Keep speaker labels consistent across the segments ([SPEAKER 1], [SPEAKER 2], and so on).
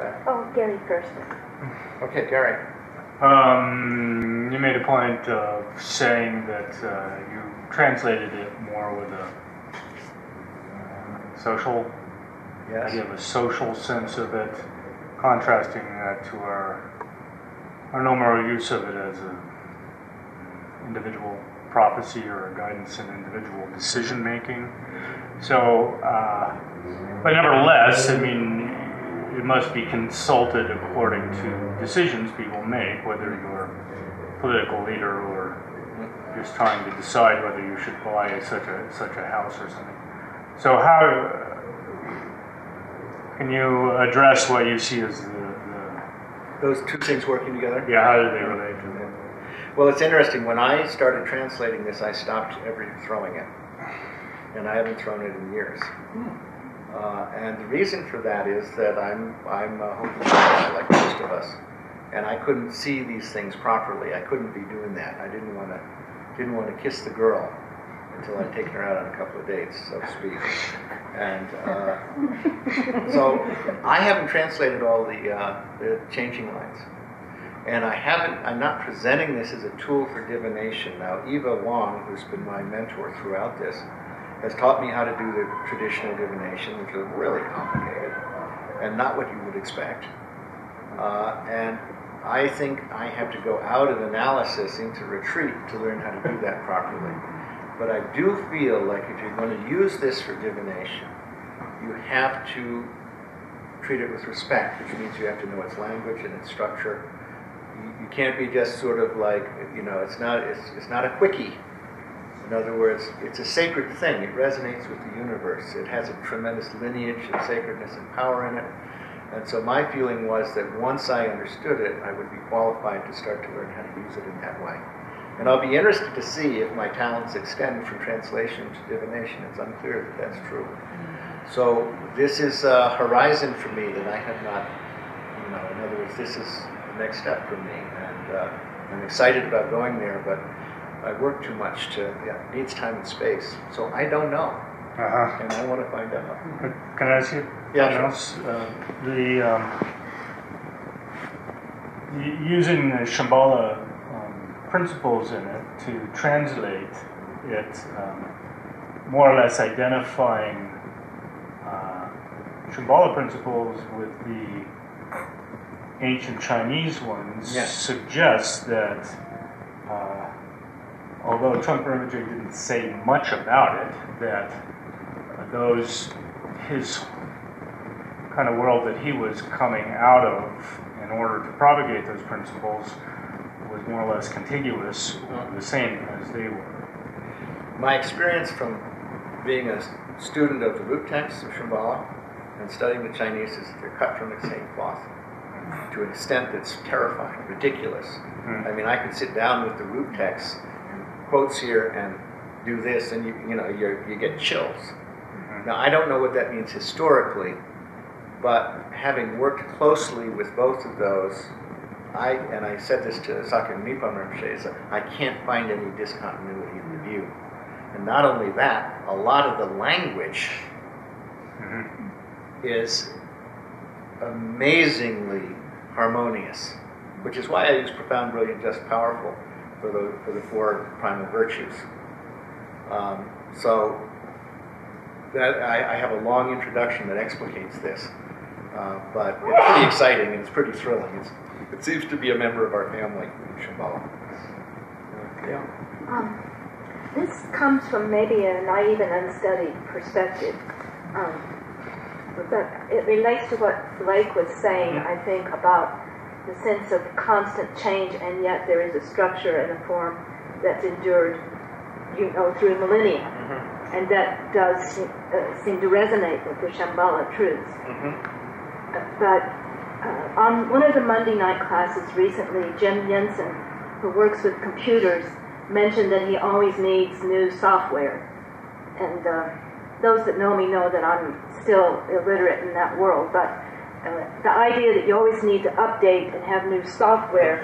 [SPEAKER 1] back.
[SPEAKER 2] Oh, Gary first.
[SPEAKER 1] Okay, Gary.
[SPEAKER 3] You made a point of saying that you translated it more with a social idea of a social sense of it, contrasting that to our normal use of it as an individual prophecy or a guidance in individual decision making. So, but nevertheless, I mean, it must be consulted according to decisions people make, whether you're a political leader or just trying to decide whether you should buy such a house or something. So how can you address what you see as
[SPEAKER 1] those two things working together?
[SPEAKER 3] Yeah, how do they relate to them?
[SPEAKER 1] Well, it's interesting. When I started translating this, I stopped throwing it, and I haven't thrown it in years. And the reason for that is that I'm a homosexual like most of us, and I couldn't see these things properly. I couldn't be doing that. I didn't want to kiss the girl until I'd taken her out on a couple of dates, so to speak. And so I haven't translated all the changing lines. And I'm not presenting this as a tool for divination. Now, Eva Wong, who's been my mentor throughout this, has taught me how to do the traditional divination, which is really complicated and not what you would expect. And I think I have to go out of analysis into retreat to learn how to do that properly. But I do feel like if you're going to use this for divination, you have to treat it with respect, which means you have to know its language and its structure. You can't be just sort of like, it's not a quickie. In other words, it's a sacred thing. It resonates with the universe. It has a tremendous lineage of sacredness and power in it. And so my feeling was that once I understood it, I would be qualified to start to learn how to use it in that way. And I'll be interested to see if my talents extend from translation to divination. It's unclear that that's true. So this is a horizon for me that I have not, in other words, this is the next step for me. And I'm excited about going there, but I work too much it needs time and space. So I don't know. And I want to find out.
[SPEAKER 3] Can I ask you something else? Using the Shambhala principles in it to translate it, more or less identifying Shambhala principles with the ancient Chinese ones, suggests that although Trungpa Rinpoche didn't say much about it, that his kind of world that he was coming out of in order to propagate those principles was more or less contiguous, the same as they were.
[SPEAKER 1] My experience from being a student of the root texts of Shambhala and studying the Chinese is that they're cut from the same cloth to an extent that's terrifying, ridiculous. I mean, I could sit down with the root texts and quotes here and do this, and you get chills. Now, I don't know what that means historically, but having worked closely with both of those, I said this to Sakya Nippon Rinpoche, I can't find any discontinuity in the view. And not only that, a lot of the language is amazingly harmonious, which is why I use profound, brilliant, just, powerful for the four primal virtues. So that I have a long introduction that explicates this, but it's pretty exciting and it's pretty thrilling. It seems to be a member of our family in Shambhala.
[SPEAKER 2] This comes from maybe a naive and unstudied perspective. But it relates to what Blake was saying, I think, about the sense of constant change, and yet there is a structure and a form that's endured, through millennia. And that does seem to resonate with the Shambhala truths. But on one of the Monday night classes recently, Jim Jensen, who works with computers, mentioned that he always needs new software. And those that know me know that I'm still illiterate in that world, but the idea that you always need to update and have new software,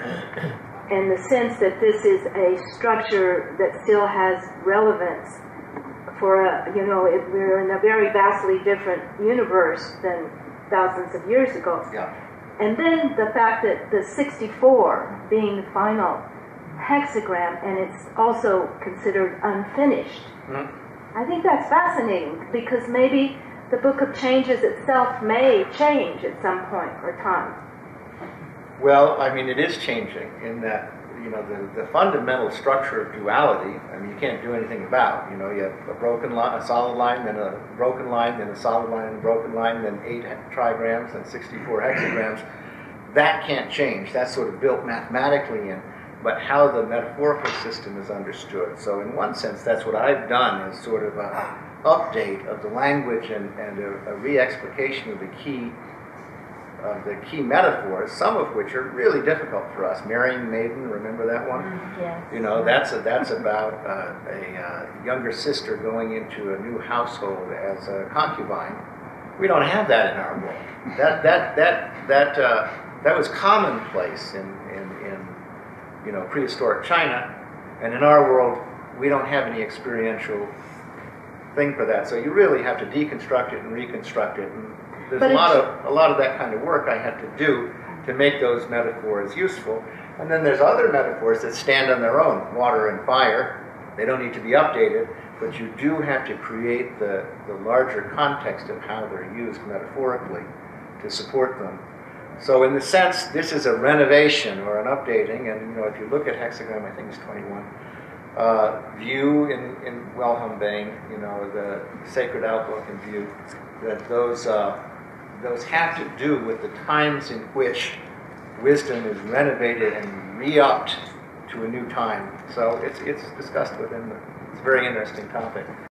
[SPEAKER 2] and the sense that this is a structure that still has relevance for we're in a very vastly different universe than thousands of years ago. And then the fact that the 64 being the final hexagram, and it's also considered unfinished. I think that's fascinating, because maybe the Book of Changes itself may change at some point or time.
[SPEAKER 1] Well, I mean, it is changing in that, you know, the fundamental structure of duality, I mean, you can't do anything about. You know, you have a broken line, a solid line, then a broken line, then a solid line, and a broken line, then 8 trigrams, and 64 hexagrams. That can't change. That's sort of built mathematically in, but how the metaphorical system is understood. So in one sense, that's what I've done, is sort of a update of the language and a re-explication of the key metaphors, some of which are really difficult for us. Marrying maiden, remember that one?
[SPEAKER 2] Yes.
[SPEAKER 1] You know, that's about a younger sister going into a new household as a concubine. We don't have that in our world. That was commonplace in you know, prehistoric China, and in our world we don't have any experiential thing for that. So you really have to deconstruct it and reconstruct it. And there's a lot of that kind of work I had to do to make those metaphors useful. And then there's other metaphors that stand on their own, water and fire. They don't need to be updated, but you do have to create the larger context of how they're used metaphorically to support them. So in the sense, this is a renovation or an updating, and you know, if you look at hexagram, I think it's 21, view in Welhambane, you know, the sacred outlook and view, that those have to do with the times in which wisdom is renovated and re-upped to a new time. So it's discussed within it's a very interesting topic.